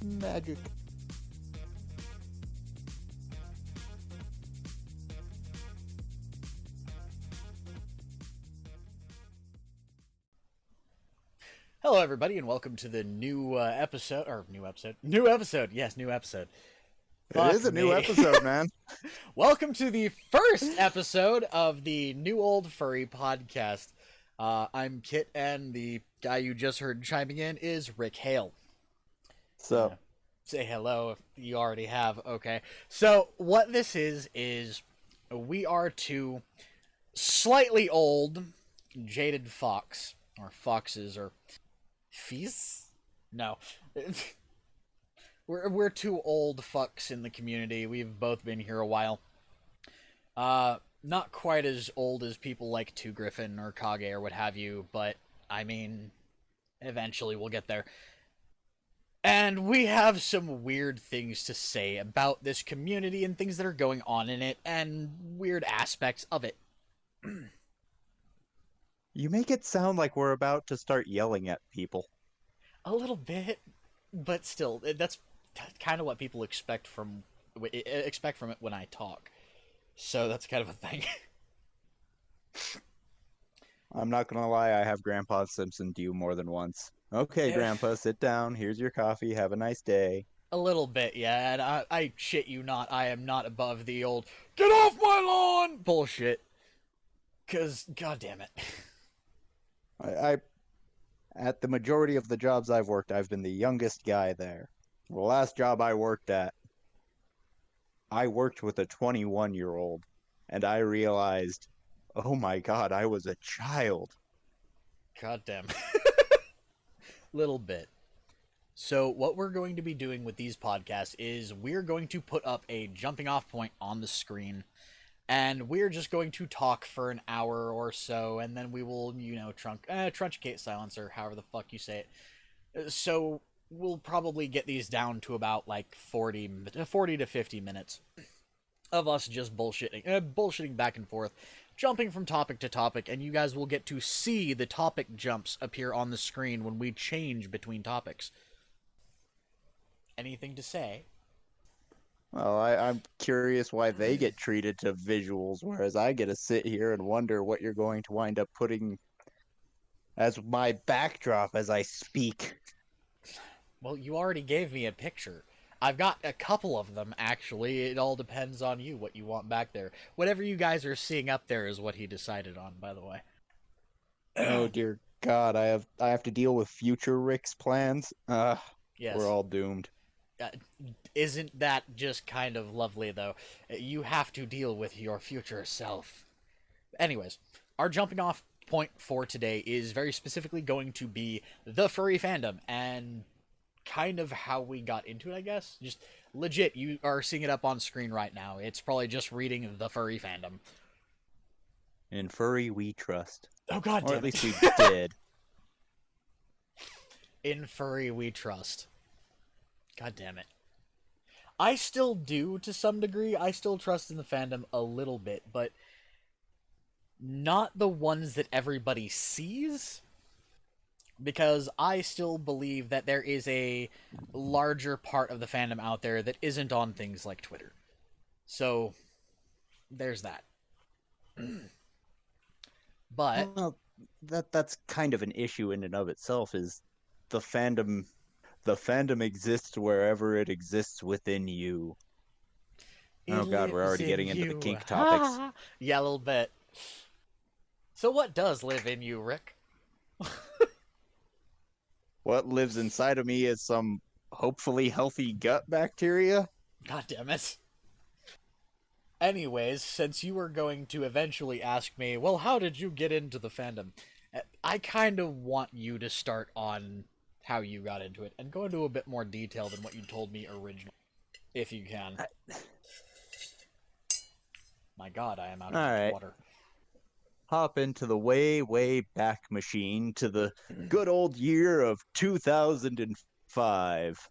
Magic. Hello, everybody, and welcome to the new episode. New episode. Yes, new episode. It is a new episode, man. Welcome to the first episode of the New Old Furry podcast. I'm Kit, and the guy you just heard chiming in is Rick Hale. So, say hello if you already have. Okay. So, what this is we are two slightly old, jaded foxes, or fees? No. We're two old fucks in the community. We've both been here a while. Not quite as old as people like Two Griffin or Kage or what have you, but I mean, eventually we'll get there. And we have some weird things to say about this community and things that are going on in it and weird aspects of it. you make it sound like we're about to start yelling at people. A little bit, but still, that's kind of what people expect from it when I talk. So that's kind of a thing. I'm not gonna lie, I have Grandpa Simpsoned you more than once. Okay, Grandpa, sit down. Here's your coffee. Have a nice day. A little bit, yeah, and I shit you not, I am not above the old "get off my lawn" bullshit. Cause, god damn it. I at the majority of the jobs I've worked, I've been the youngest guy there. The last job I worked at, I worked with a 21-year-old, and I realized, oh my god, I was a child. God damn. Little bit. So what we're going to be doing with these podcasts is we're going to put up a jumping off point on the screen, and we're just going to talk for an hour or so, and then we will, truncate silence, or however the fuck you say it. So we'll probably get these down to about like 40 to 50 minutes of us just bullshitting back and forth, jumping from topic to topic, and you guys will get to see the topic jumps appear on the screen when we change between topics. Anything to say? Well, I'm curious why they get treated to visuals, whereas I get to sit here and wonder what you're going to wind up putting as my backdrop as I speak. Well, you already gave me a picture. I've got a couple of them, actually. It all depends on you, what you want back there. Whatever you guys are seeing up there is what he decided on, by the way. Oh, dear God, I have to deal with future Rick's plans? Yes. We're all doomed. Isn't that just kind of lovely, though? You have to deal with your future self. Anyways, our jumping off point for today is very specifically going to be the furry fandom, and kind of how we got into it, I guess. Just legit, you are seeing it up on screen right now. It's probably just reading the furry fandom. In furry, we trust. Oh, god damn it. Or at least we did. In furry, we trust. God damn it. I still do, to some degree. I still trust in the fandom a little bit, but not the ones that everybody sees. Because I still believe that there is a larger part of the fandom out there that isn't on things like Twitter. So, there's that. But well, that's kind of an issue in and of itself, is the fandom exists wherever it exists within you. Oh god, we're already getting into the kink topics. Yeah, a little bit. So what does live in you, Rick? What lives inside of me is some hopefully healthy gut bacteria. God damn it. Anyways, since you were going to eventually ask me, well, how did you get into the fandom? I kind of want you to start on how you got into it, and go into a bit more detail than what you told me originally, if you can. My god, I am out of water. Hop into the way, way back machine to the good old year of 2005.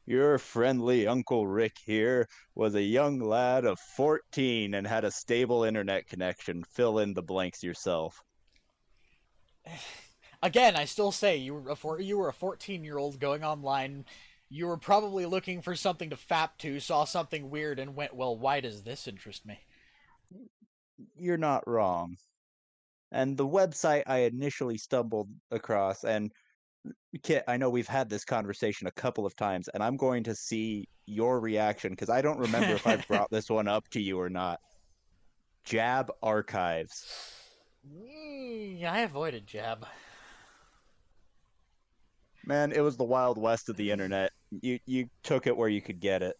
Your friendly Uncle Rick here was a young lad of 14 and had a stable internet connection. Fill in the blanks yourself. Again, I still say you were a 14-year-old going online You were probably looking for something to fap to, saw something weird, and went, well, why does this interest me? You're not wrong. And the website I initially stumbled across, and Kit, I know we've had this conversation a couple of times, and I'm going to see your reaction because I don't remember if I've brought this one up to you or not. Jab Archives. I avoided Jab. Man, it was the Wild West of the internet. You took it where you could get it.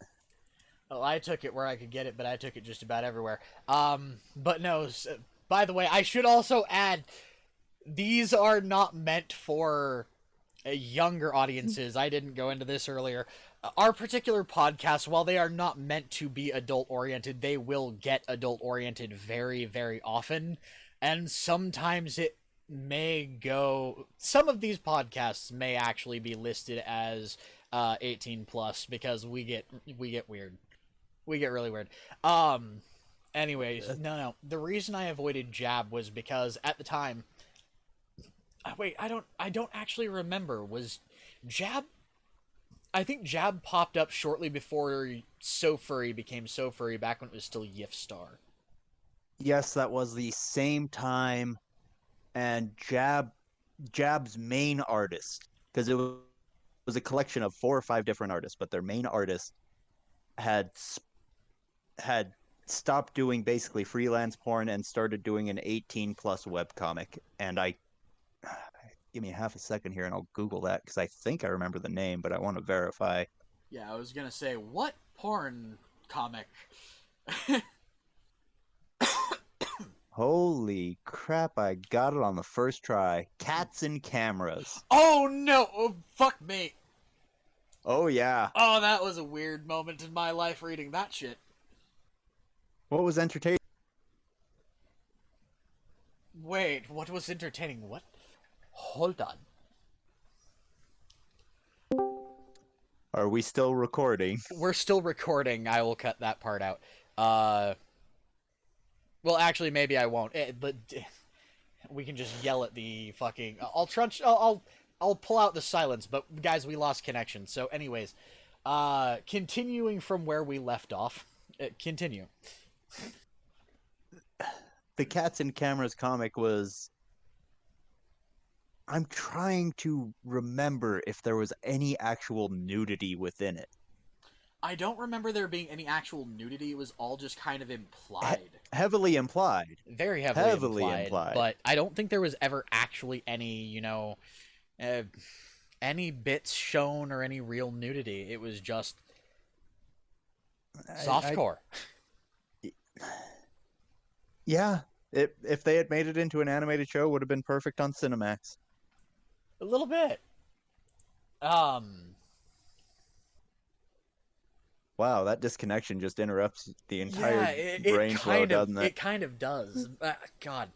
Well, I took it where I could get it, but I took it just about everywhere. But no, by the way, I should also add, these are not meant for younger audiences. I didn't go into this earlier. Our particular podcast, while they are not meant to be adult oriented, they will get adult oriented very, very often. And sometimes it may go. Some of these podcasts may actually be listed as 18 plus because we get weird. We get really weird. Anyways, no. The reason I avoided Jab was because at the time, wait, I don't actually remember. Was Jab? I think Jab popped up shortly before So Furry became So Furry, back when it was still Yifstar. Yes, that was the same time, and Jab's main artist, because it was a collection of 4 or 5 different artists, but their main artist had had stopped doing basically freelance porn and started doing an 18 plus webcomic. And I give me half a second here and I'll Google that because I think I remember the name, but I want to verify. Yeah, I was gonna say, what porn comic? Holy crap, I got it on the first try. Cats and Cameras. Oh no! Oh, fuck me! Oh yeah. Oh, that was a weird moment in my life reading that shit. What was entertaining? Wait, what was entertaining? What? Hold on. Are we still recording? We're still recording. I will cut that part out. Well, actually, maybe I won't. But we can just yell at the fucking. I'll trunch. I'll pull out the silence. But guys, we lost connection. So, anyways, continuing from where we left off. Continue. The Cats and Cameras comic was. I'm trying to remember if there was any actual nudity within it. I don't remember there being any actual nudity. It was all just kind of implied. Heavily implied. Very heavily Heavily implied. implied. But I don't think there was ever actually any, uh, any bits shown or any real nudity. It was just softcore. Yeah, if they had made it into an animated show, it would have been perfect on Cinemax. A little bit. Wow, that disconnection just interrupts the entire Yeah, brain flow, doesn't it? It kind of does. God.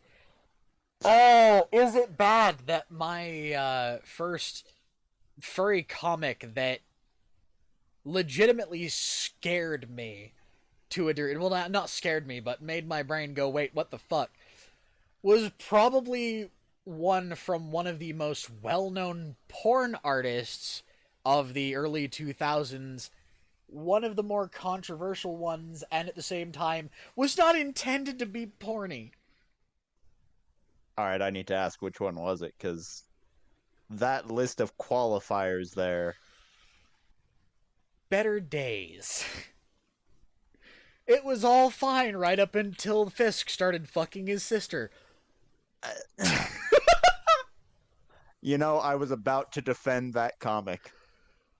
Oh, is it bad that my first furry comic that legitimately scared me to a degree, well, not scared me, but made my brain go, wait, what the fuck, was probably one from one of the most well-known porn artists of the early 2000s, one of the more controversial ones, and at the same time was not intended to be porny. All right, I need to ask which one was it, because that list of qualifiers there. Better Days. It was all fine right up until Fisk started fucking his sister. You know, I was about to defend that comic.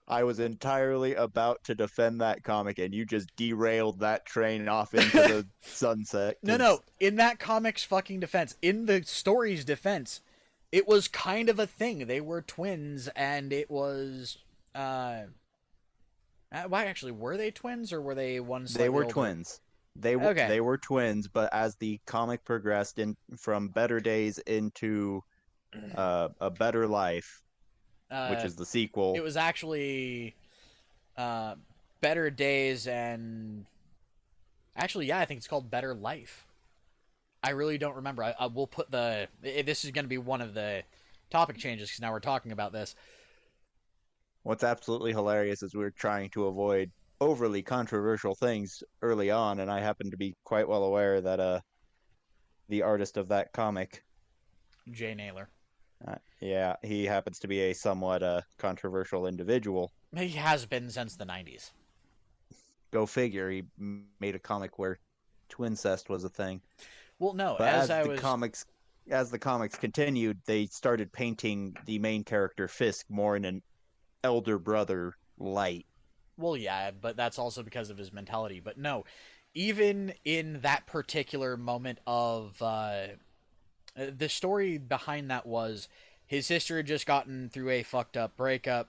I was entirely about to defend that comic, and you just derailed that train off into the sunset. No. In that comic's fucking defense, in the story's defense, it was kind of a thing. They were twins, and it was. Why actually were they twins, or were they one? They were older? twins. They were twins, but as the comic progressed in from Better Days into A Better Life, which is the sequel. It was actually Better Days and actually, yeah, I think it's called Better Life. I really don't remember. I will put this is going to be one of the topic changes because now we're talking about this. What's absolutely hilarious is we're trying to avoid overly controversial things early on, and I happen to be quite well aware that the artist of that comic, Jay Naylor. yeah, he happens to be a somewhat controversial individual. He has been since the 90s. Go figure, he made a comic where twincest was a thing. Well, no, But as the comics continued, they started painting the main character Fisk more in an elder brother light. Well, yeah, but that's also because of his mentality. But no, even in that particular moment of the story behind that was his sister had just gotten through a fucked up breakup.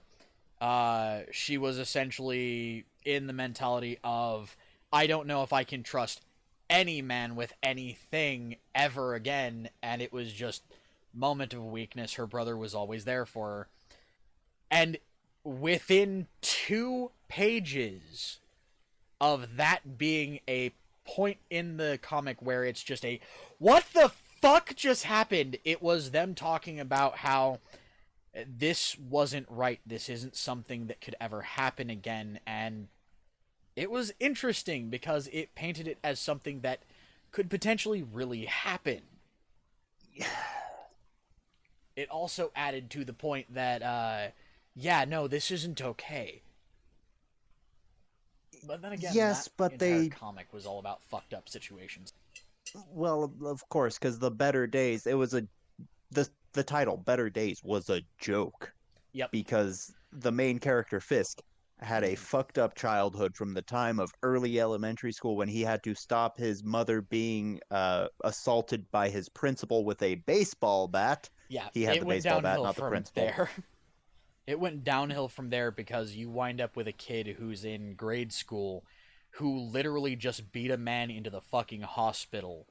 She was essentially in the mentality of, I don't know if I can trust any man with anything ever again, and it was just moment of weakness. Her brother was always there for her, and within 2 pages of that being a point in the comic where it's just a what the fuck just happened, it was them talking about how this wasn't right, this isn't something that could ever happen again, and it was interesting because it painted it as something that could potentially really happen. It also added to the point that yeah, no, this isn't okay. But then again, that Yes, but entire they, comic was all about fucked up situations. well, of course, because the Better Days, it was a the title Better Days was a joke Yep. because the main character Fisk had a fucked up childhood from the time of early elementary school when he had to stop his mother being assaulted by his principal with a baseball bat. Yeah, He had it the went baseball bat, downhill not the from principal. there. It went downhill from there because you wind up with a kid who's in grade school who literally just beat a man into the fucking hospital.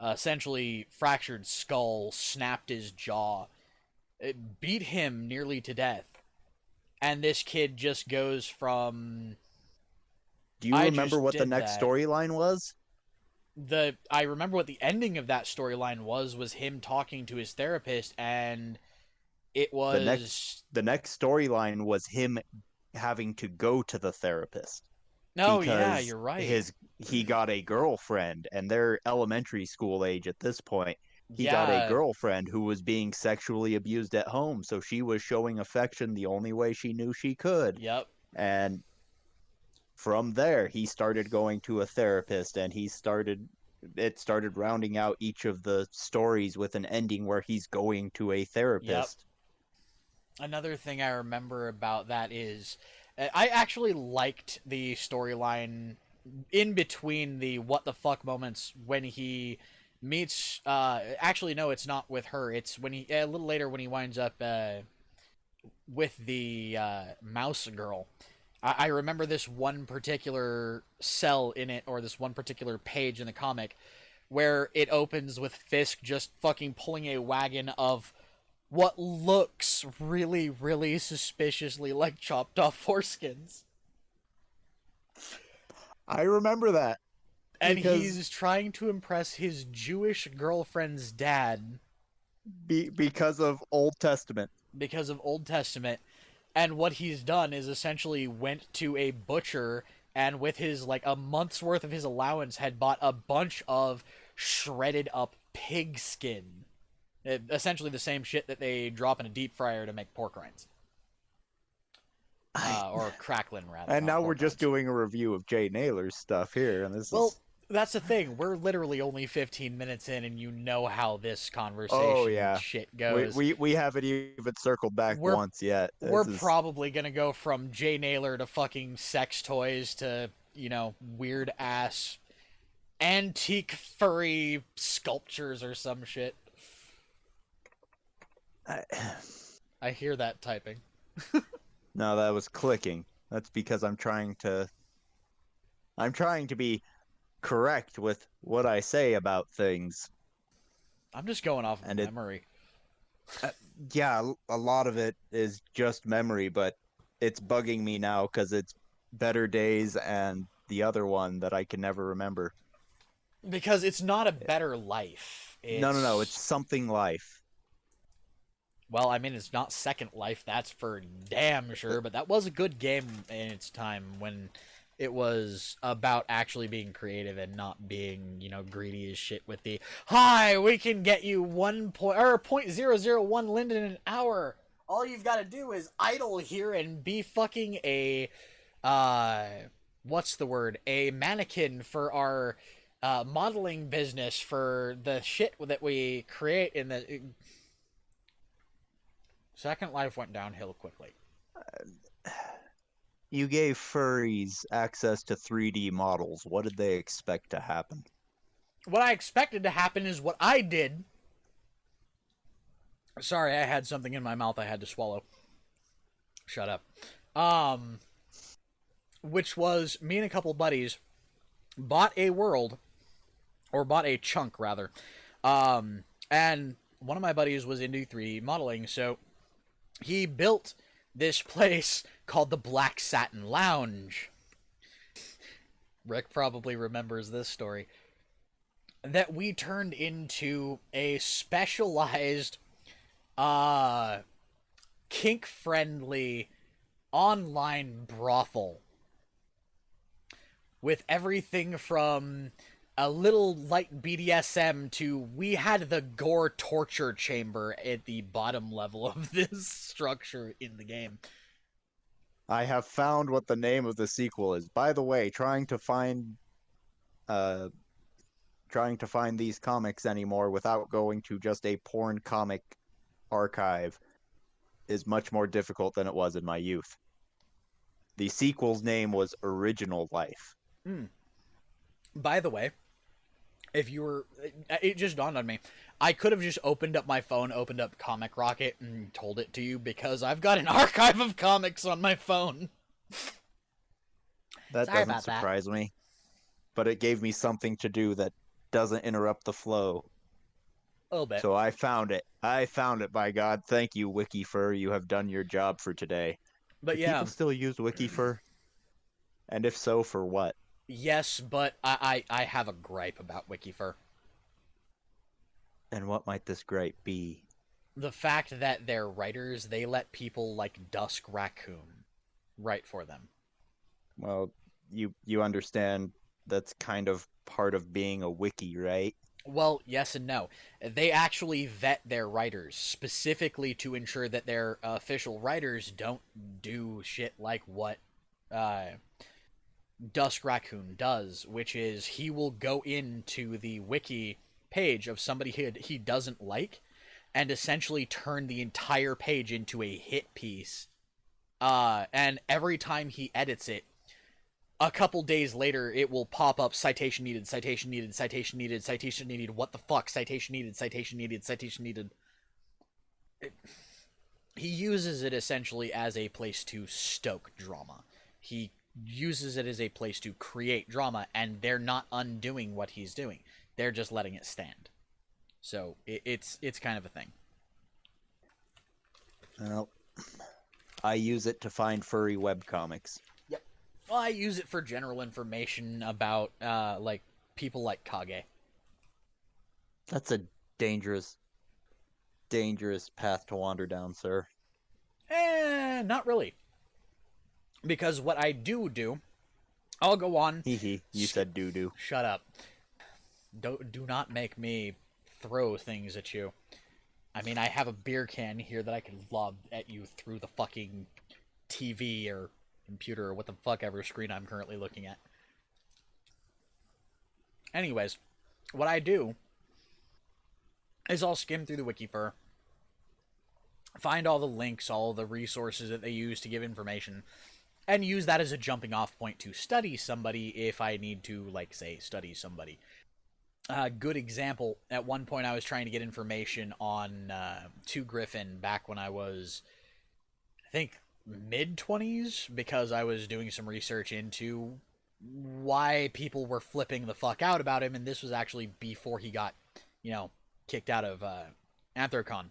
Essentially fractured skull, snapped his jaw, it beat him nearly to death. And this kid just goes from Do you I remember just what the did next that. storyline was? I remember what the ending of that storyline was him talking to his therapist, and it The next was the next storyline was him having to go to the therapist oh yeah, because you're right. he got a girlfriend and they're elementary school age at this point. He got a Yeah, girlfriend who was being sexually abused at home, so she was showing affection the only way she knew she could. yep, And from there, he started going to a therapist and it started rounding out each of the stories with an ending where he's going to a yep. therapist. Another thing I remember about that is I actually liked the storyline in between the what the fuck moments when he meets actually no, it's not with her, it's when he a little later when he winds up with the mouse girl. I remember this one particular cell in it, or this one particular page in the comic, where it opens with Fisk just fucking pulling a wagon of what looks really, really suspiciously like chopped off foreskins. I remember that And because he's trying to impress his Jewish girlfriend's dad because of Old Testament. because of Old Testament. And what he's done is essentially went to a butcher and with his like a month's worth of his allowance had bought a bunch of shredded up pig skin. Essentially the same shit that they drop in a deep fryer to make pork rinds. I Or cracklin rather, And not now we're pork just rinds. doing a review of Jay Naylor's stuff here, and this Well, is that's the thing. We're literally only 15 minutes in, and you know how this oh conversation yeah. shit We goes. we we haven't even circled back We're once yet. we're This is probably gonna go from Jay Naylor to fucking sex toys to weird ass antique furry sculptures or some shit. I, I hear that typing. no, that was clicking. That's because I'm trying to be correct with what I say about things. I'm just going off of And it memory. uh, yeah, a lot of it is just memory, but it's bugging me now cuz it's Better Days and the other one that I can never remember. Because it's not a better life. No, no, no, it's It's something life. Well, I mean, it's not Second Life, that's for damn sure, but that was a good game in its time when it was about actually being creative and not being, greedy as shit with the, hi, we can get you 0.001 Linden an hour. All you've got to do is idle here and be fucking a, uh, what's the word? A mannequin for our modeling business for the shit that we create in the Second Life went downhill quickly. You gave furries access to 3D models. What did they expect to happen? What I expected to happen is what I did. Sorry, I had something in my mouth I had to swallow. Shut up. Um, which was me and a couple buddies bought a world, or bought a chunk rather. And one of my buddies was into 3D modeling, so he built this place called the Black Satin Lounge. Rick probably remembers this story. That we turned into a specialized, kink friendly online brothel with everything from a little light BDSM to we had the gore torture chamber at the bottom level of this structure in the game. I have found what the name of the sequel is. By the way, uh trying to find these comics anymore without going to just a porn comic archive is much more difficult than it was in my youth. The sequel's name was Original Life. Mm. By the way, if you were, it just dawned on me. I could have just opened up my phone, opened up Comic Rocket, and told it to you because I've got an archive of comics on my phone. That Sorry doesn't about that. surprise me, but it gave me something to do that doesn't interrupt the flow. A little bit. So I found it. I found it, by God. Thank you, WikiFur. You have done your job for today. But Do yeah, people still use WikiFur? And if so, for what? yes, but I have a gripe about Wikifur. And what might this gripe be? The fact that their writers, they let people like Dusk Raccoon write for them. Well, you understand that's kind of part of being a wiki, right? Well, yes and no. They actually vet their writers specifically to ensure that their official writers don't do shit like what uh, Dusk Raccoon does, which is he will go into the wiki page of somebody he doesn't like and essentially turn the entire page into a hit piece. And every time he edits it, a couple days later, it will pop up citation needed, citation needed, citation needed, citation needed. What the fuck? Citation needed, citation needed, citation needed. He uses it essentially as a place to stoke drama. He uses it as a place to create drama, and they're not undoing what he's doing. They're just letting it stand. So it's kind of a thing. Well, I use it to find furry webcomics. Yep. Well, I use it for general information about like people like Kage. That's a dangerous, dangerous path to wander down, sir. Not really. Because what I do, I'll go on. Hee hee, you said doo doo. Shut up. Do not make me throw things at you. I mean, I have a beer can here that I can lob at you through the fucking TV or computer or what the fuck ever screen I'm currently looking at. Anyways, what I do is I'll skim through the Wikifur, find all the links, all the resources that they use to give information, and use that as a jumping off point to study somebody if I need to, like, say, study somebody. Good example, at one point I was trying to get information on Two Griffin back when I was, I think, mid-20s, because I was doing some research into why people were flipping the fuck out about him, and this was actually before he got, kicked out of Anthrocon.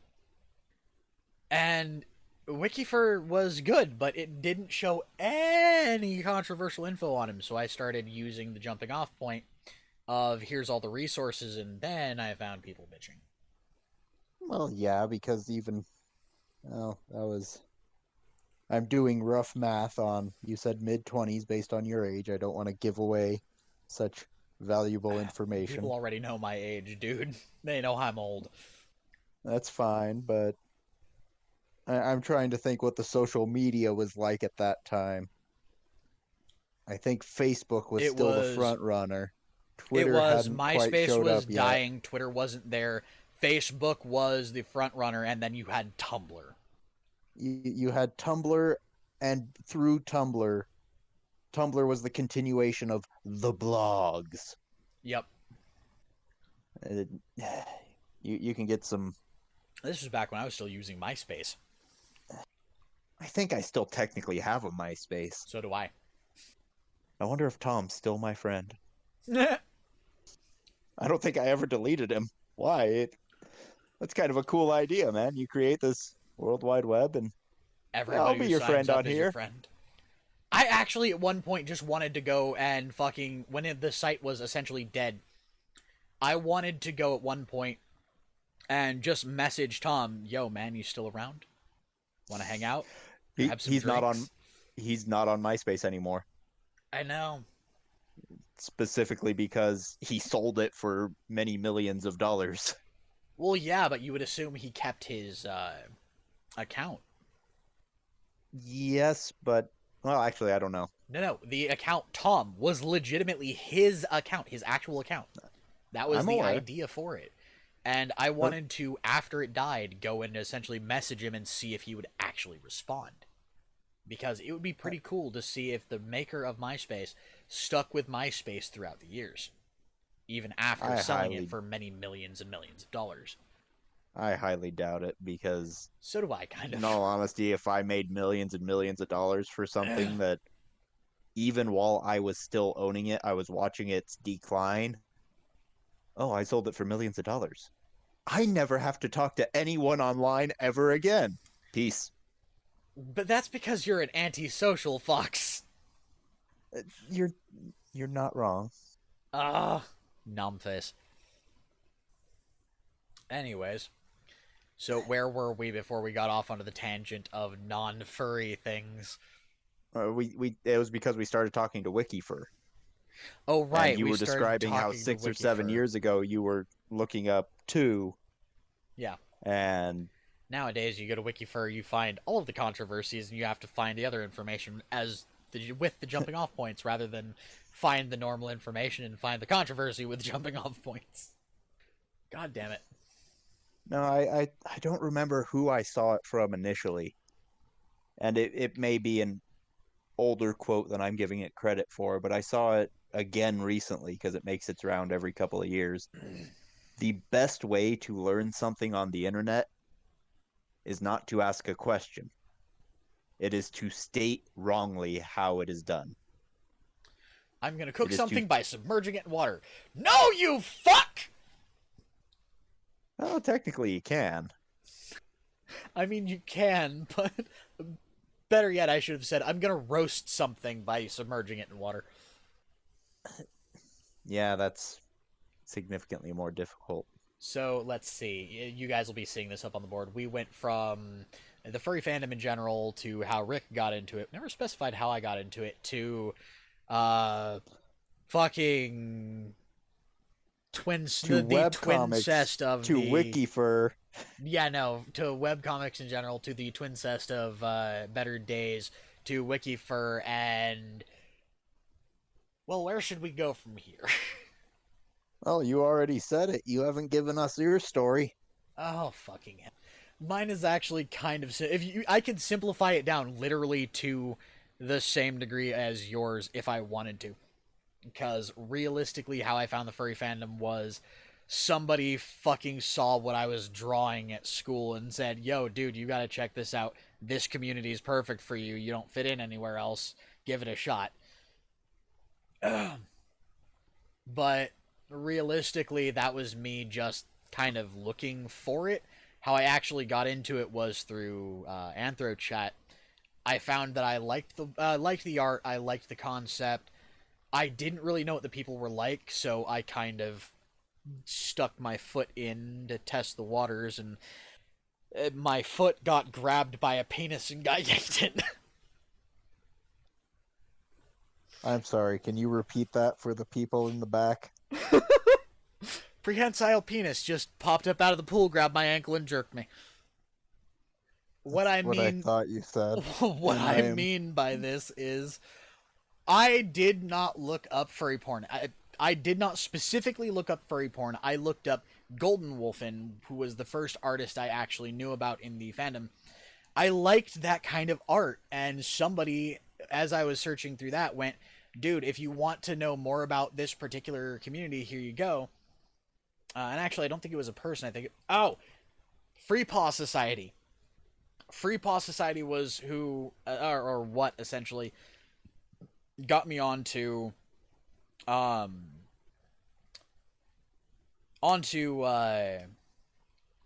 And Wikifur was good, but it didn't show any controversial info on him, so I started using the jumping off point of here's all the resources, and then I found people bitching. Well, yeah, because even Oh, that was. I'm doing rough math on. You said mid 20s based on your age. I don't want to give away such valuable People information. already know my age, dude. They know I'm old. That's fine, but I'm trying to think what the social media was like at that time. I think Facebook was It still the was front runner. it Twitter was hadn't quite MySpace showed was up yet. dying, Twitter wasn't there, Facebook was the front runner, and then you had Tumblr. You had Tumblr, and through Tumblr, Tumblr was the continuation of the blogs. Yep. Uh, you can get some. This was back when I was still using MySpace. I think I still technically have a MySpace. So do I. I wonder if Tom's still my friend. I don't think I ever deleted him. Why? That's kind of a cool idea, man. You create this World Wide Web, and yeah, I'll Everybody be who your signs friend up on is your here. friend. I actually at one point just wanted to go and fucking the site was essentially dead. I wanted to go at one point and just message Tom, "Yo, man, you still around? Want to hang out? He Grab some he's not on drinks?" he's not on MySpace anymore, I know. specifically because he sold it for many millions of dollars. Well, yeah, but you would assume he kept his account. Yes, but well, actually, I don't know. No, no, the account Tom was legitimately his account, his actual account. That was I'm the aware. idea for it. And I Uh, wanted to, after it died, go and essentially message him and see if he would actually respond. Because it would be pretty cool to see if the maker of MySpace stuck with MySpace throughout the years, even after I selling it highly for many millions and millions of dollars. I highly doubt it because, So do I, kind in of. all honesty, if I made millions and millions of dollars for something that even while I was still owning it, I was watching its decline. Oh, I sold it for millions of dollars. I never have to talk to anyone online ever again. Peace. But that's because you're an antisocial fox. You're you're not wrong. Ah, numbface. Anyways, so where were we before we got off onto the tangent of non-furry things? We it was because we started talking to Wikifer, Oh and right, you we were started describing how talking to 6 or 7 Wikifur. years ago you were looking up two, Yeah. and Nowadays, you go to Wikifur, you find all of the controversies, and you have to find the other information with the jumping off points, rather than find the normal information and find the controversy with jumping off points. God damn it! no, I don't remember who I saw it from initially, and it may be an older quote than I'm giving it credit for, but I saw it again recently because it makes its round every couple of years. The best way to learn something on the internet is not to ask a question. It is to state wrongly how it is done. I'm gonna It cook is to something by submerging it in water. No, you fuck! well, technically you can. I mean, you can, but better yet, I should have said, I'm gonna roast something by submerging it in water. Yeah, that's significantly more difficult. So let's see. You guys will be seeing this up on the board. We went from the furry fandom in general to how Rick got into it. Never specified how I got into it. To uh, fucking twins. To The web twin comics, cest of to the Wikifer, yeah no to web comics in general. To the twin cest of Better Days. To Wikifur and well, where should we go from here? well, you already said it. You haven't given us your story. Oh fucking hell. Mine is actually kind of if you I could simplify it down literally to the same degree as yours if I wanted to. Because realistically how I found the furry fandom was somebody fucking saw what I was drawing at school and said, "Yo, dude, you got to check this out. This community is perfect for you. You don't fit in anywhere else. Give it a shot." But realistically, that was me just kind of looking for it. How I actually got into it was through AnthroChat. I found that I liked the art, I liked the concept. I didn't really know what the people were like, so I kind of stuck my foot in to test the waters, and My foot got grabbed by a penis and got yanked in. I'm sorry, can you repeat that for the people in the back? Prehensile penis just popped up out of the pool, grabbed my ankle, and jerked me. What That's I what I mean, thought you said. what And I I am mean by this is, I did not look up furry porn. I did not specifically look up furry porn. I looked up Golden Wolfen, who was the first artist I actually knew about in the fandom. I liked that kind of art, and somebody, as I was searching through that, went, dude, if you want to know more about this particular community, here you go. And actually, I don't think it was a person. I think Free Paw Society. Free Paw Society was who, or what, essentially got me um, onto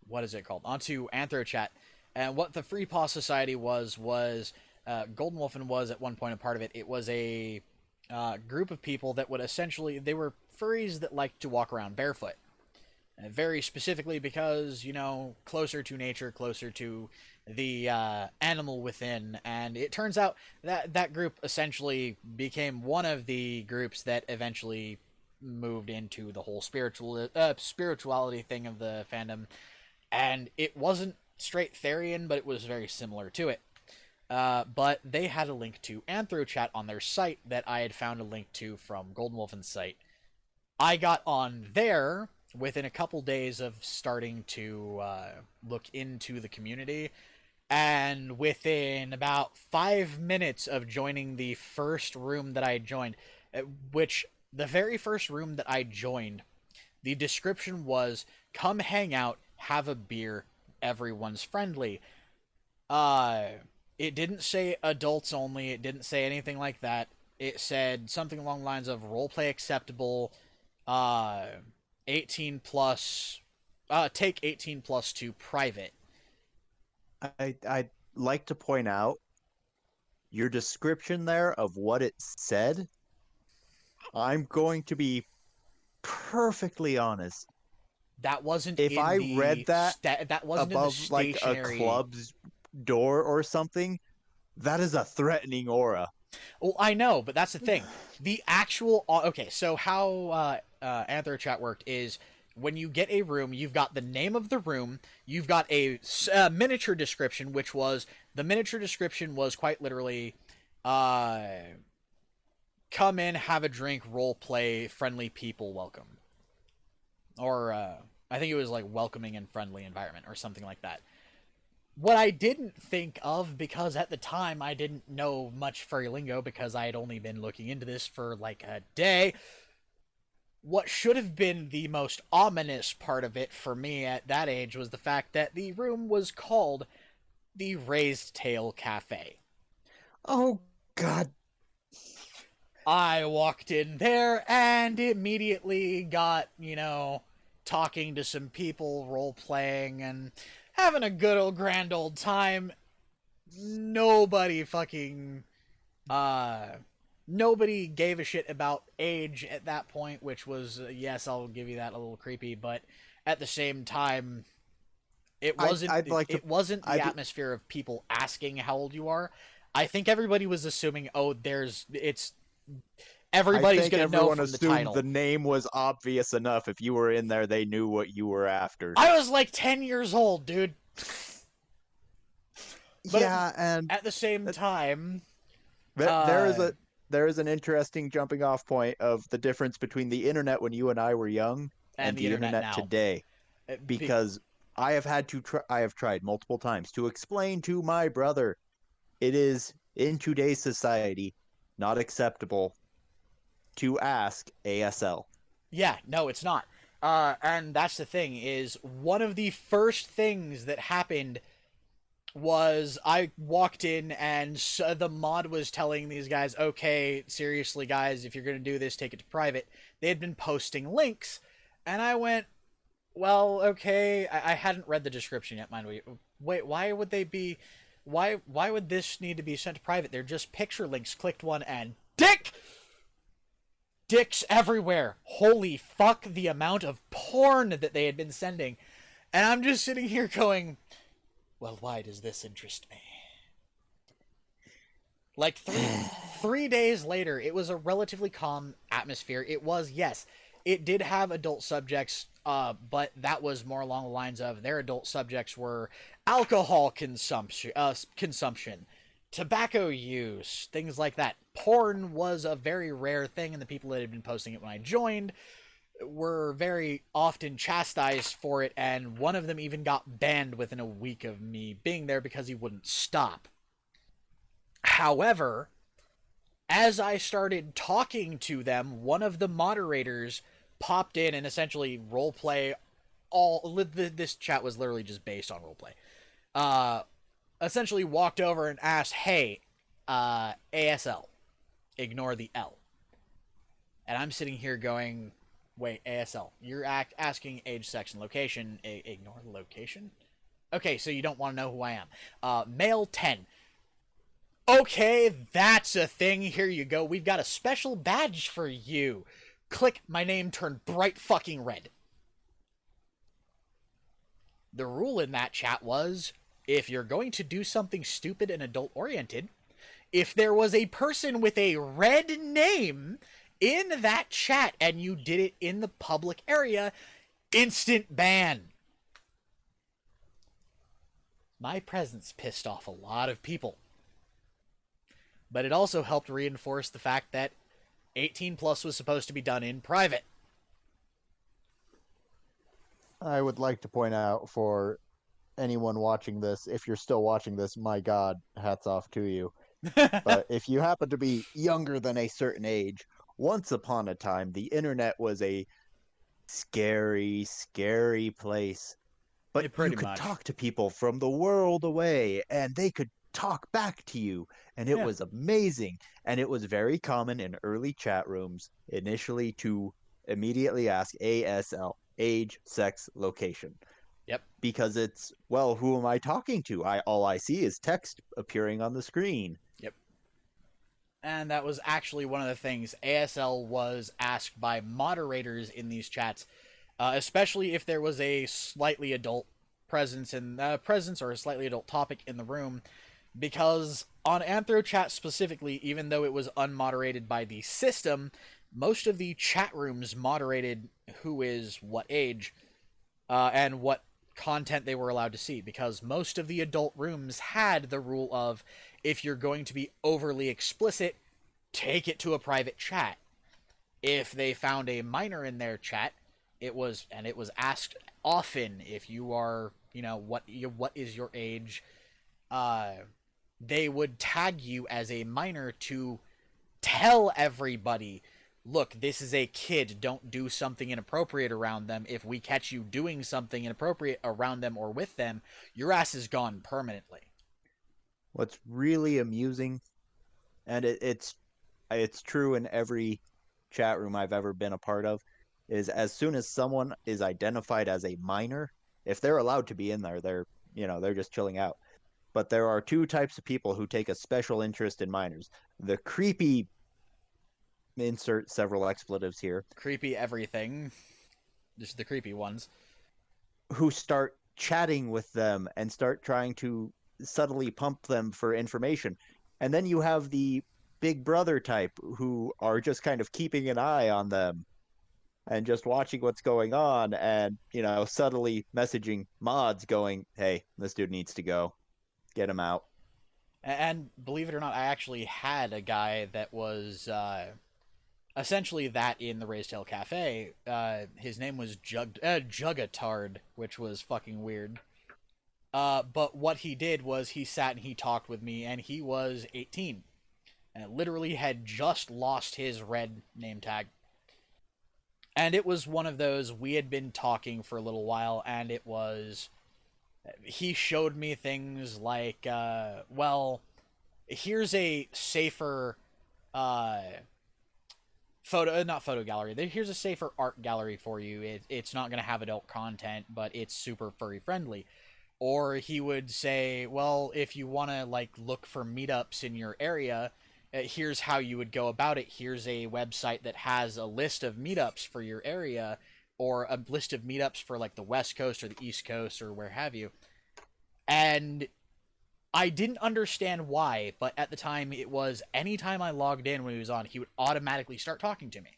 what is it called? Onto AnthroChat. And what the Free Paw Society was Golden Wolfen was at one point a part of it. It was a group of people that would essentially, they were furries that liked to walk around barefoot. Very specifically because, closer to nature, closer to the animal within. And it turns out that that group essentially became one of the groups that eventually moved into the whole spirituality thing of the fandom. And it wasn't straight Therian, but it was very similar to it. But they had a link to AnthroChat on their site that I had found a link to from Golden Wolfen's site. I got on there within a couple days of starting to look into the community, and within about 5 minutes of joining the first room that I joined, which the very first room that I joined, the description was, come hang out, have a beer, everyone's friendly. Uh, it didn't say adults only, it didn't say anything like that. It said something along the lines of roleplay acceptable, uh, 18 plus, take 18 plus to private. I'd like to point out your description there of what it said. I'm going to be perfectly honest. That wasn't If in I read the that that wasn't in the above like a stationary. club's door or something, that is a threatening aura. Well, I know, but that's the thing. The actual okay, so how AnthroChat worked is when you get a room, you've got the name of the room, you've got a miniature description, which was the miniature description was quite literally, uh, come in, have a drink, role play, friendly people, welcome, or I think it was like welcoming and friendly environment or something like that. What I didn't think of, because at the time I didn't know much furry lingo because I had only been looking into this for like a day, what should have been the most ominous part of it for me at that age was the fact that the room was called the Raised Tail Cafe. Oh God. I walked in there and immediately got, talking to some people, role playing, and having a good old grand old time. Nobody fucking uh nobody gave a shit about age at that point, which was yes, I'll give you that, a little creepy, but at the same time it wasn't I'd like to it wasn't the I'd atmosphere of people asking how old you are. I think everybody was assuming, oh, it's I everybody's think going to know everyone from the assumed the title. name was obvious enough. If you were in there, they knew what you were after. I was like 10 years old, dude. But Yeah, and at the same time, there is uh an interesting jumping off point of the difference between the internet when you and I were young and and the the internet internet now. today. Be- Because I have tried multiple times to explain to my brother it is in today's society not acceptable to ask ASL. yeah, no, it's not. And that's the thing, is one of the first things that happened was I walked in and the mod was telling these guys, okay, seriously, guys, if you're going to do this, take it to private. They had been posting links, and I went, well, okay. I hadn't read the description yet, mind you. Wait, why would they be? Why would this need to be sent to private? They're just picture links. Clicked one and dicks everywhere. Holy fuck, the amount of porn that they had been sending. And I'm just sitting here going, Well, why does this interest me? Like three days later, it was a relatively calm atmosphere. It was, yes, it did have adult subjects, but that was more along the lines of their adult subjects were alcohol consumption, tobacco use, things like that. Porn was a very rare thing, and the people that had been posting it when I joined were very often chastised for it, and one of them even got banned within a week of me being there because he wouldn't stop. However, as I started talking to them, one of the moderators popped in and essentially roleplay all. This chat was literally just based on roleplay. Essentially walked over and asked, "Hey, ASL, ignore the L." And I'm sitting here going, "Wait, ASL, you're asking age, sex, and location. Ignore the location? Okay, so you don't want to know who I am. Male 10. Okay, that's a thing. Here you go. We've got a special badge for you." Click, my name turned bright fucking red. The rule in that chat was, if you're going to do something stupid and adult-oriented, if there was a person with a red name in that chat and you did it in the public area, instant ban. My presence pissed off a lot of people. But it also helped reinforce the fact that 18 plus was supposed to be done in private. I would like to point out for anyone watching this, if you're still watching this, my God, hats off to you. But if you happen to be younger than a certain age, once upon a time, the internet was a scary, scary place. But you Pretty could much. talk to people from the world away, and they could talk back to you, and it Yeah. was amazing. And it was very common in early chat rooms initially to immediately ask ASL, age, sex, location. Yep. Because it's, well, who am I talking to? All I see is text appearing on the screen. Yep. And that was actually one of the things ASL was asked by moderators in these chats, especially if there was a slightly adult presence or a slightly adult topic in the room, because on AnthroChat specifically, even though it was unmoderated by the system, most of the chat rooms moderated who is what age, and what content they were allowed to see, because most of the adult rooms had the rule of, if you're going to be overly explicit, take it to a private chat. If they found a minor in their chat, it was asked often, if you are, what is your age, they would tag you as a minor to tell everybody, look, this is a kid, don't do something inappropriate around them. If we catch you doing something inappropriate around them or with them, your ass is gone permanently. What's really amusing, and it's true in every chat room I've ever been a part of, is as soon as someone is identified as a minor, if they're allowed to be in there, they're just chilling out. But there are two types of people who take a special interest in minors. The creepy, insert several expletives here, Creepy everything. Just the creepy ones. who start chatting with them and start trying to subtly pump them for information. And then you have the big brother type who are just kind of keeping an eye on them and just watching what's going on and, subtly messaging mods going, "Hey, this dude needs to go. Get him out." And believe it or not, I actually had a guy that was essentially that in the Raised Tail Cafe. His name was Jugatard, which was fucking weird. But what he did was he sat and he talked with me, and he was 18. And literally had just lost his red name tag. And it was one of those, we had been talking for a little while, and it was, he showed me things like, well, here's a safer not photo gallery. Here's a safer art gallery for you. It's not going to have adult content, but it's super furry friendly. Or he would say, well, if you want to like look for meetups in your area, here's how you would go about it. Here's a website that has a list of meetups for your area, or a list of meetups for like the West Coast or the East Coast or where have you. And I didn't understand why, but at the time it was anytime I logged in when he was on, he would automatically start talking to me.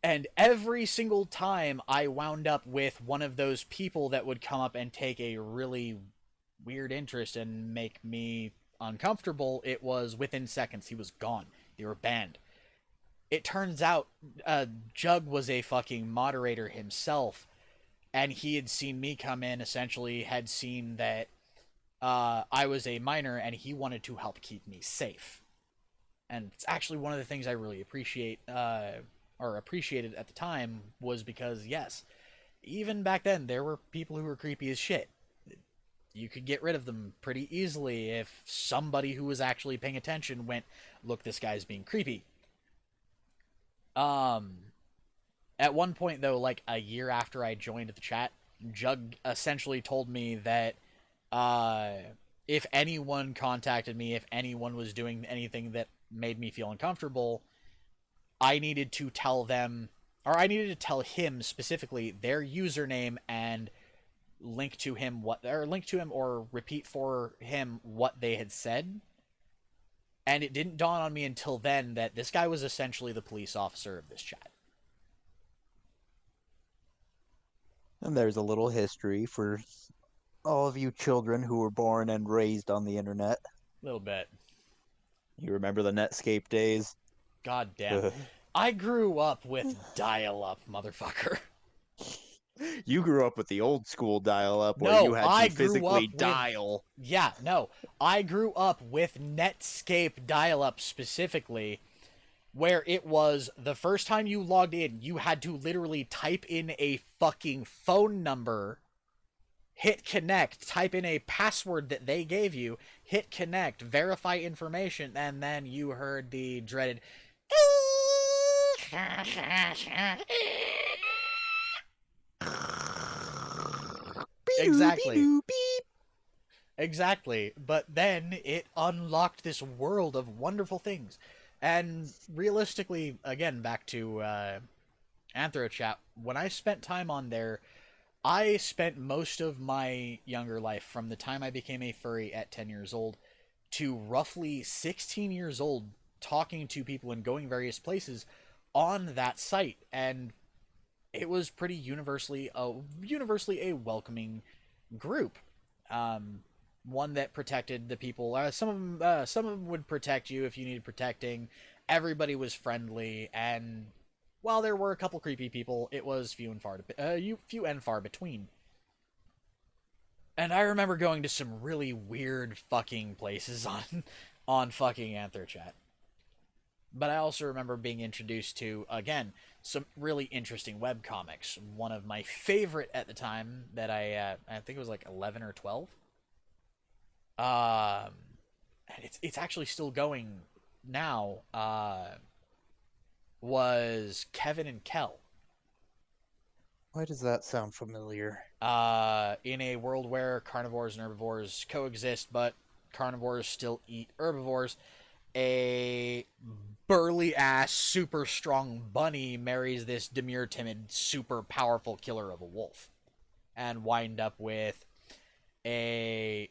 And every single time I wound up with one of those people that would come up and take a really weird interest and make me uncomfortable, it was within seconds. He was gone. They were banned. It turns out Jug was a fucking moderator himself, and he had seen me come in, essentially, had seen that I was a minor, and he wanted to help keep me safe. And it's actually one of the things I really appreciate, or appreciated at the time, was because, yes, even back then, there were people who were creepy as shit. You could get rid of them pretty easily if somebody who was actually paying attention went, look, this guy's being creepy. Um, at one point, though, like a year after I joined the chat, Jug essentially told me that uh, if anyone contacted me, if anyone was doing anything that made me feel uncomfortable, I needed to tell them, or I needed to tell him specifically their username and link to him or repeat for him what they had said. And it didn't dawn on me until then that this guy was essentially the police officer of this chat. And there's a little history for all of you children who were born and raised on the internet. A little bit. You remember the Netscape days? God damn. I grew up with dial-up, motherfucker. You grew up with the old school dial up where you No, had I to grew physically up with... dial. Yeah, no. I grew up with Netscape dial-up specifically, where it was the first time you logged in, you had to literally type in a fucking phone number, hit connect, type in a password that they gave you, hit connect, verify information, and then you heard the dreaded... Exactly. Exactly. But then it unlocked this world of wonderful things. And realistically, again, back to AnthroChat, when I spent time on there, I spent most of my younger life, from the time I became a furry at 10 years old to roughly 16 years old, talking to people and going various places on that site. And it was pretty universally a welcoming group. Um, One that protected the people. Some of them would protect you if you needed protecting. Everybody was friendly, and while there were a couple creepy people, it was few and far between. And I remember going to some really weird fucking places on fucking AnthroChat. But I also remember being introduced to, again, some really interesting webcomics. One of my favorite at the time that I think it was like 11 or 12. And it's actually still going now. Was Kevin and Kel. Why does that sound familiar? In a world where carnivores and herbivores coexist, but carnivores still eat herbivores, a burly ass, super strong bunny marries this demure, timid, super powerful killer of a wolf, and wind up with a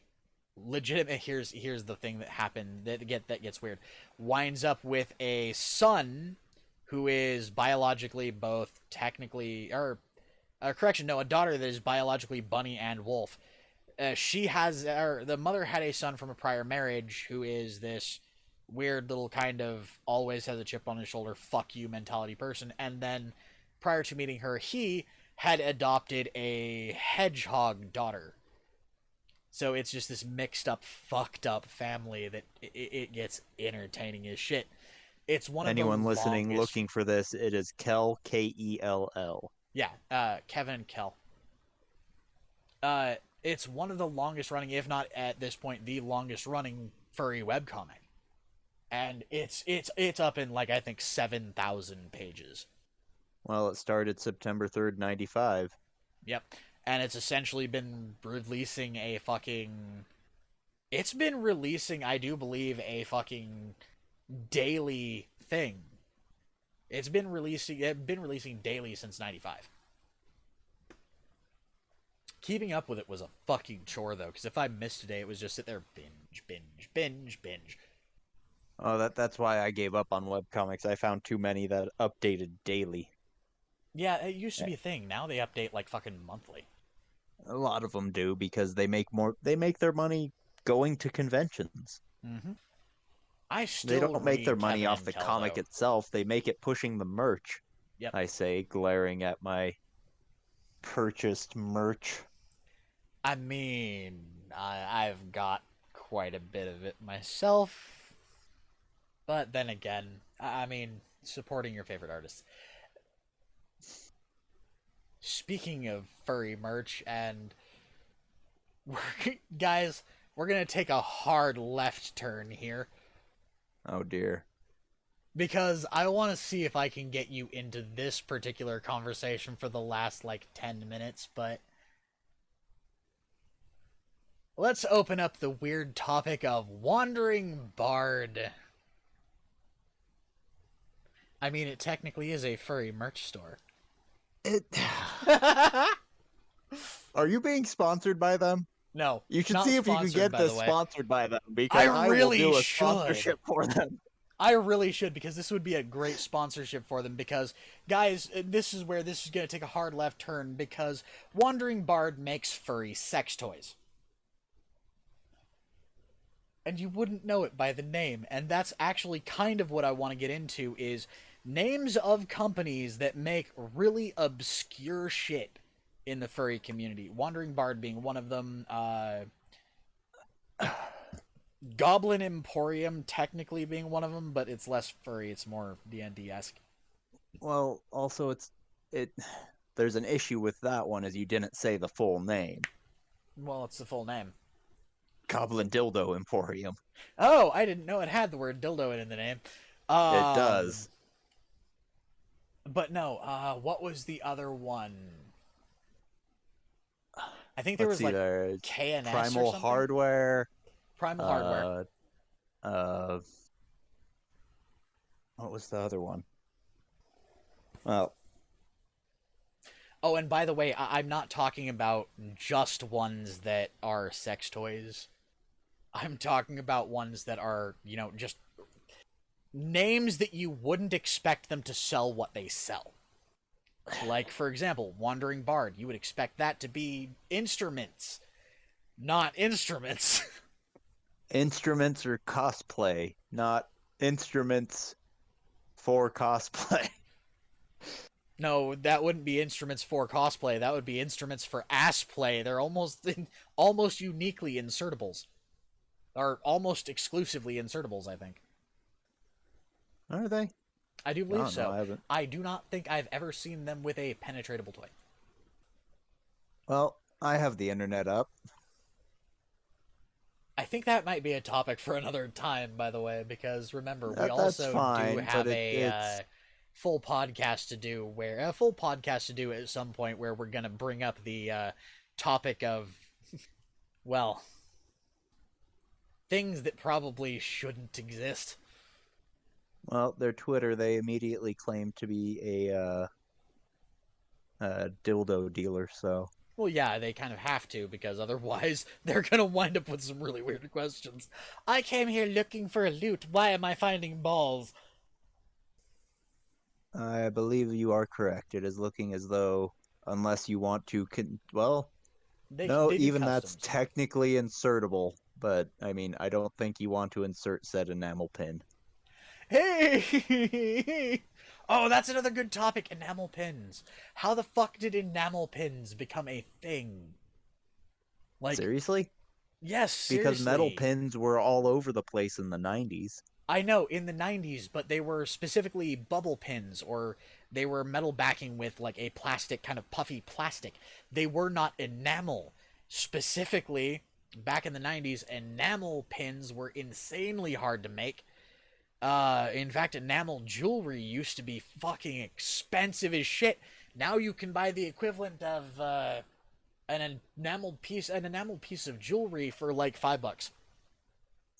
legitimate. Here's the thing that happened that gets weird. Winds up with a son who is biologically both technically, or correction, no, a daughter that is biologically bunny and wolf. The mother had a son from a prior marriage who is this weird little kind of always has a chip on his shoulder, fuck you mentality person. And then prior to meeting her, he had adopted a hedgehog daughter. So it's just this mixed up, fucked up family that it gets entertaining as shit. It's one of the Anyone listening longest. looking for this, it is Kel, Kell. Yeah, Kevin and Kel. It's one of the longest running, if not at this point the longest running furry webcomic, and it's up in like I think 7,000 pages. Well, it started September 3rd, 95. Yep, and it's essentially been releasing a fucking. It's been releasing, I do believe, a fucking daily thing. It's been releasing daily since '95. Keeping up with it was a fucking chore though, because if I missed a day, it was just sit there binge, binge, binge, binge. Oh, that's why I gave up on webcomics. I found too many that updated daily. Yeah, it used to Eh, be a thing. Now they update like fucking monthly. a lot of them do because they make their money going to conventions. Mm-hmm. I They still don't make their read money Kevin off and the Kel comic though. itself. They make it pushing the merch. Yep. I say, glaring at my purchased merch. I mean, I've got quite a bit of it myself, but then again, I mean, supporting your favorite artists. Speaking of furry merch, and we're, guys, we're gonna take a hard left turn here Oh dear. because I want to see if I can get you into this particular conversation for the last like 10 minutes, but let's open up the weird topic of Wandering Bard. I mean, it technically is a furry merch store. It. Are you being sponsored by them? No, You should not see if you can sponsored, get by the this way. sponsored by them I because I will really do a should. sponsorship for them. I really should because this would be a great sponsorship for them because guys, this is where this is going to take a hard left turn because Wandering Bard makes furry sex toys. And you wouldn't know it by the name, and that's actually kind of what I want to get into is names of companies that make really obscure shit in the furry community. Wandering Bard being one of them, Goblin Emporium technically being one of them, but it's less furry. It's more D&D-esque. Well, also it. There's an issue with that one as you didn't say the full name. Well, it's the full name. Goblin Dildo Emporium. Oh, I didn't know it had the word dildo in the name. It Um, does. but no. What was the other one? I think there Let's was see like there. KNS or Primal something. Hardware. Primal Hardware. Uh, uh, what was the other one? Well, Oh, and by the way, I'm not talking about just ones that are sex toys. I'm talking about ones that are, just names that you wouldn't expect them to sell what they sell. Like, for example, Wandering Bard. You would expect that to be instruments, not instruments. instruments or cosplay, not instruments for cosplay. No, that wouldn't be instruments for cosplay. That would be instruments for ass play. They're almost uniquely insertables. Or almost exclusively insertables, I think. Are they? I do I believe don't know. so. I haven't. I do not think I've ever seen them with a penetratable toy. Well, I have the internet up. I think that might be a topic for another time, by the way, because remember, we That's also do fine, but have a it's full podcast to do where a full podcast to do at some point where we're gonna bring up the topic of well things that probably shouldn't exist. well, their Twitter. They immediately claim to be a dildo dealer. So Well, yeah, they kind of have to because otherwise they're gonna wind up with some really weird questions. I came here looking for a loot. Why am I finding balls? I believe you are correct. It is looking as though, unless you want to, well, no, They do even that's customs. technically insertable. But I mean, I don't think you want to insert said enamel pin. Hey! Oh, that's another good topic. Enamel pins. How the fuck did enamel pins become a thing? Like, Seriously? yes, Because metal seriously. pins were all over the place in the 90s. I know in the 90s, but they were specifically bubble pins or they were metal backing with like a plastic kind of puffy plastic. They were not enamel. Specifically, back in the 90s, enamel pins were insanely hard to make. In fact, enamel jewelry used to be fucking expensive as shit. Now you can buy the equivalent of an enameled piece of jewelry for like $5.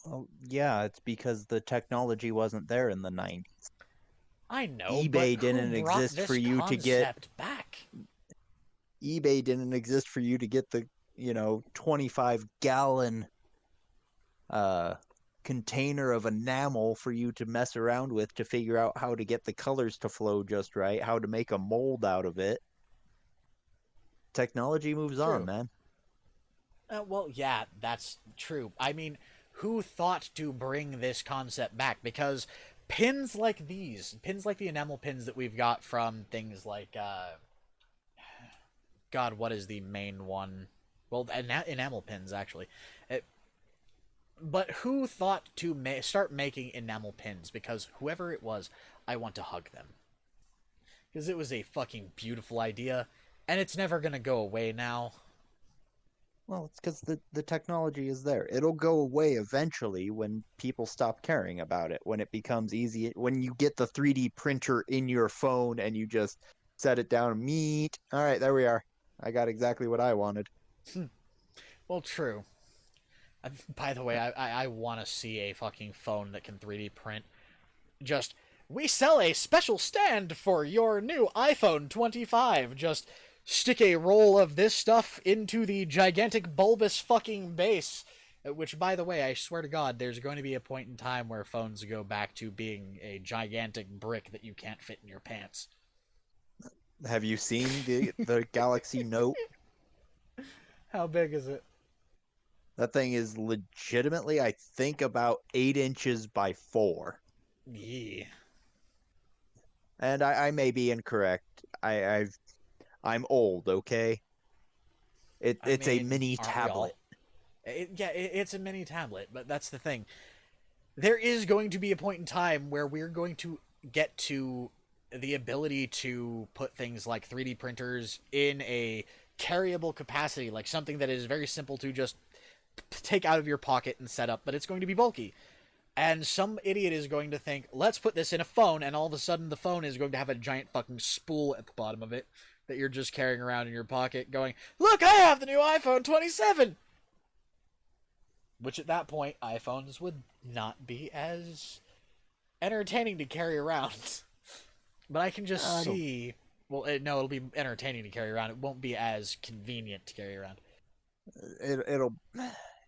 Well, yeah, it's because the technology wasn't there in the 90s. I know, but eBay who didn't brought exist for this you to get. concept back? eBay didn't exist for you to get the 25-gallon uh container of enamel for you to mess around with to figure out how to get the colors to flow just right, how to make a mold out of it. Technology moves on, True. man. Well, yeah, that's true. I mean, who thought to bring this concept back? Because pins like these, pins like the enamel pins that we've got from things like, God, what is the main one? Well, enamel pins, actually. It, but who thought to start making enamel pins? Because whoever it was, I want to hug them. Because it was a fucking beautiful idea, and it's never going to go away now. Well, it's because the technology is there. It'll go away eventually when people stop caring about it, when it becomes easy, when you get the 3D printer in your phone and you just set it down. Meet. All right, there we are. I got exactly what I wanted. Well, true. By the way, I want to see a fucking phone that can 3D print. Just, we sell a special stand for your new iPhone 25. Just stick a roll of this stuff into the gigantic bulbous fucking base. Which, by the way, I swear to God, there's going to be a point in time where phones go back to being a gigantic brick that you can't fit in your pants. Have you seen the Galaxy Note? How big is it? That thing is legitimately, I think, about 8 inches by 4. Yeah. And I may be incorrect. I'm old, okay? I It's a mean, mini aren't we tablet. all? It's a mini tablet, but that's the thing. There is going to be a point in time where we're going to get to the ability to put things like 3D printers in a carryable capacity, like something that is very simple to just take out of your pocket and set up, but it's going to be bulky. And some idiot is going to think, let's put this in a phone, and all of a sudden the phone is going to have a giant fucking spool at the bottom of it that you're just carrying around in your pocket, going, look, I have the new iPhone 27! Which at that point, iPhones would not be as entertaining to carry around. But I can just I don't. see. Well, no, it'll be entertaining to carry around. It won't be as convenient to carry around. It'll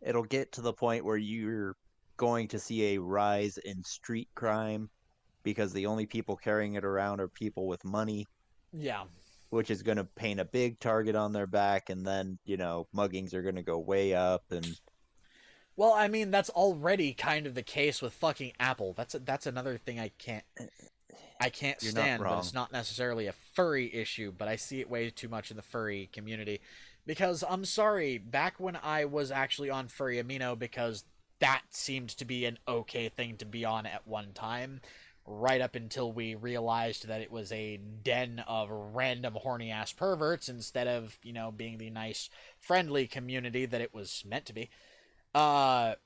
it'll get to the point where you're going to see a rise in street crime because the only people carrying it around are people with money, Yeah. which is going to paint a big target on their back, and then muggings are going to go way up. And Well, I mean, that's already kind of the case with fucking Apple. That's another thing I can't you're not stand, but it's wrong. not necessarily a furry issue, but I see it way too much in the furry community. Because I'm sorry, back when I was actually on Furry Amino, because that seemed to be an okay thing to be on at one time, right up until we realized that it was a den of random horny ass perverts instead of, being the nice, friendly community that it was meant to be. But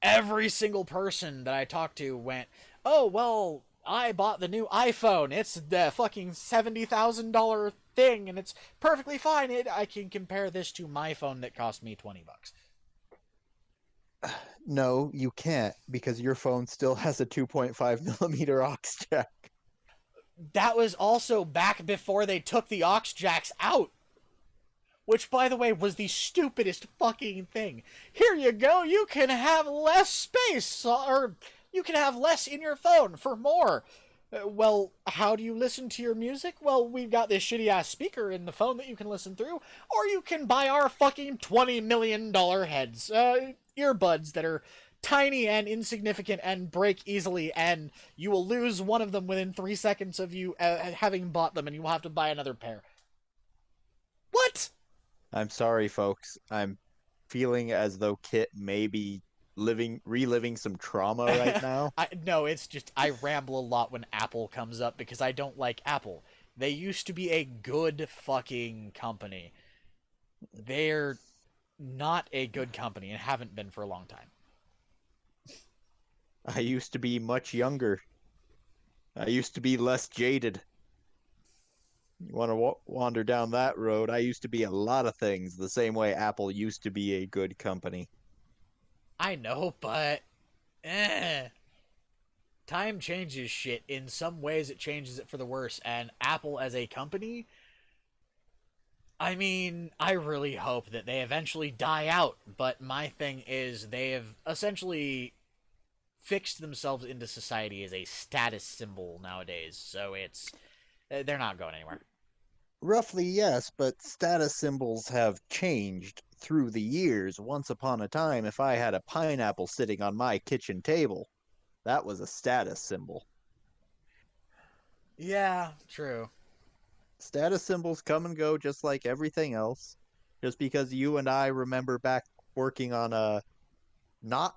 every single person that I talked to went, "Oh well, I bought the new iPhone. It's the fucking $70,000 thing, and it's perfectly fine. I can compare this to my phone that cost me $20." No, you can't because your phone still has a 2.5 millimeter aux jack. That was also back before they took the aux jacks out. Which, by the way, was the stupidest fucking thing. Here you go, you can have less space, or you can have less in your phone for more. Well, how do you listen to your music? Well, we've got this shitty ass speaker in the phone that you can listen through, or you can buy our fucking $20 million heads, earbuds that are tiny and insignificant and break easily, and you will lose one of them within 3 seconds of you having bought them, and you will have to buy another pair. What? I'm sorry, folks. I'm feeling as though Kit may be reliving some trauma right now. No, it's just I ramble a lot when Apple comes up because I don't like Apple. They used to be a good fucking company. They're not a good company and haven't been for a long time. I used to be much younger. I used to be less jaded. You want to wander down that road? I used to be a lot of things the same way Apple used to be a good company. I know, but eh. Time changes shit. In some ways, it changes it for the worse. And Apple as a company, I mean, I really hope that they eventually die out, but my thing is they have essentially fixed themselves into society as a status symbol nowadays, so they're not going anywhere. Roughly, yes, but status symbols have changed through the years. Once upon a time, if I had a pineapple sitting on my kitchen table, that was a status symbol. Yeah, true. Status symbols come and go just like everything else. Just because you and I remember back working on a not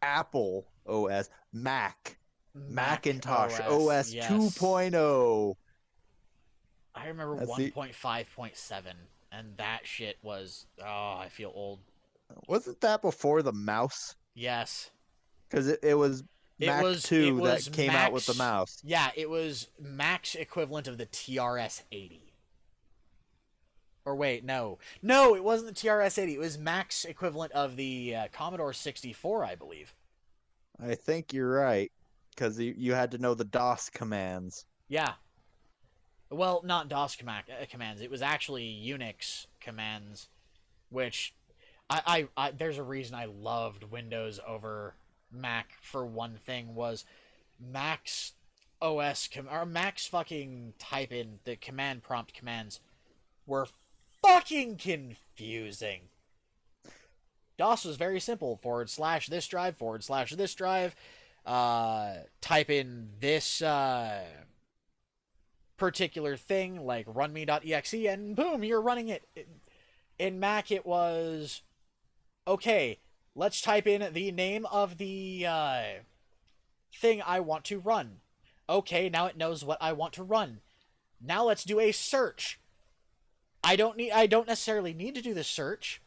Apple OS, Mac Macintosh OS, OS yes. 2.0. I remember That's the 1.5.7, and that shit was. Oh, I feel old. wasn't that before the mouse? Yes. Because it was It Mac was it 2 was that came out with the Mac's. mouse. Yeah, it was Mac's equivalent of the TRS 80. Or wait, no, no, it wasn't the TRS 80. It was Mac's equivalent of the Commodore 64, I believe. I think you're right. Because you had to know the DOS commands. Yeah. Well, not DOS commands. It was actually Unix commands, which there's a reason I loved Windows over Mac for one thing was Mac's or Mac's fucking type in the command prompt commands were fucking confusing. DOS was very simple. Forward slash this drive, forward slash this drive. Type in this particular thing like runme.exe and boom, you're running it. In Mac, it was okay. Let's type in the name of the thing I want to run. Okay, now it knows what I want to run. Now let's do a search. I don't necessarily need to do the search,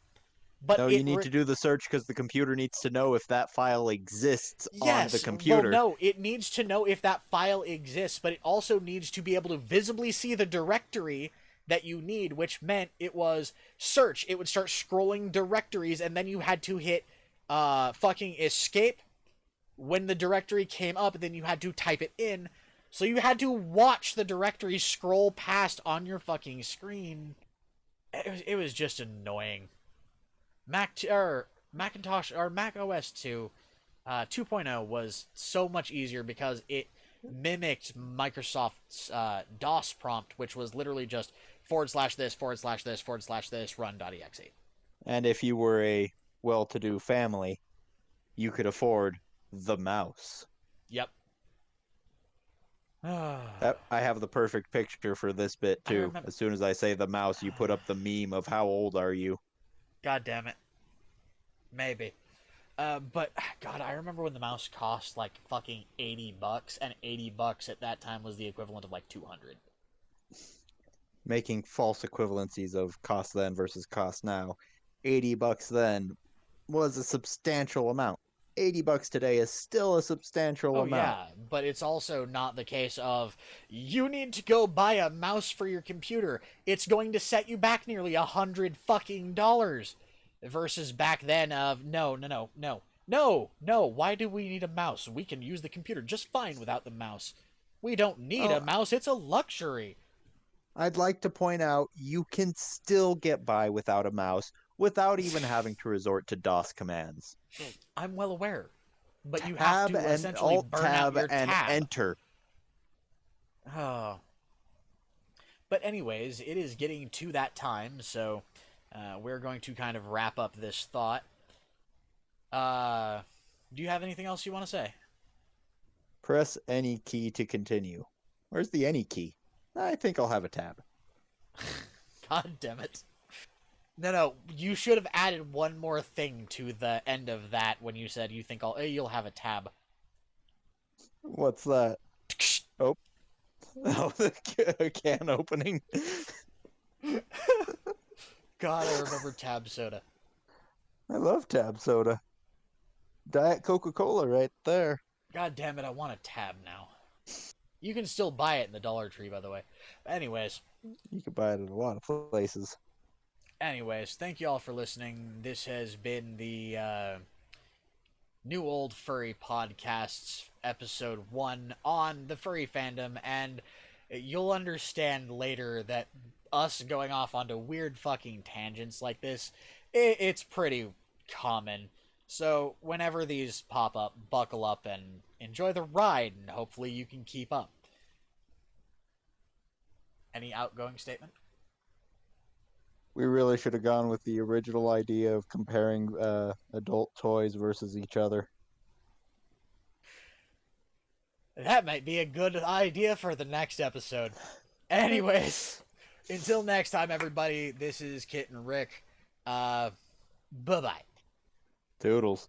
but No, you need to do the search because the computer needs to know if that file exists on the yes, well, computer. no, it needs to know if that file exists, but it also needs to be able to visibly see the directory that you need, which meant it was search. It would start scrolling directories, and then you had to hit fucking escape when the directory came up, and then you had to type it in. So you had to watch the directory scroll past on your fucking screen. It was just annoying. Macintosh or Mac OS 2 2.0 was so much easier because it mimicked Microsoft's DOS prompt, which was literally just forward slash this, forward slash this, forward slash this, run.exe. And if you were a well to do family, you could afford the mouse. Yep. I I have the perfect picture for this bit too. remember. As soon as I say the mouse, you put up the meme of how old are you? God damn it. Maybe. But God, I remember when the mouse cost like fucking $80, and $80 at that time was the equivalent of like 200. Making false equivalencies of cost then versus cost now. $80 then was a substantial amount. $80 today is still a substantial Oh amount. yeah, but it's also not the case of you need to go buy a mouse for your computer. It's going to set you back nearly $100 versus back then of no. Why do we need a mouse? We can use the computer just fine without the mouse. We don't need a Oh, mouse. It's a luxury. I'd like to point out you can still get by without a mouse without even having to resort to DOS commands. I'm well aware, but you have Tab to and essentially Alt burn out Tab your and tab. Enter. Oh. But anyways, it is getting to that time, so we're going to kind of wrap up this thought. Uh, do you have anything else you want to say? Press any key to continue. Where's the any key? I think I'll have a tab. God damn it. No, you should have added one more thing to the end of that when you said you think you'll have a tab. What's that? Oh, oh, the can opening. God, I remember tab soda. I love tab soda. Diet Coca-Cola right there. God damn it, I want a tab now. You can still buy it in the Dollar Tree, by the way. Anyways, You can buy it at a lot of places. thank you all for listening. This has been the New Old Furry Podcasts, episode 1 on the furry fandom, and you'll understand later that us going off onto weird fucking tangents like this, it's pretty common. So whenever these pop up, buckle up and enjoy the ride, and hopefully you can keep up. Any outgoing statement? We really should have gone with the original idea of comparing adult toys versus each other. That might be a good idea for the next episode. Anyways, until next time, everybody, this is Kit and Rick. Bye bye. Toodles.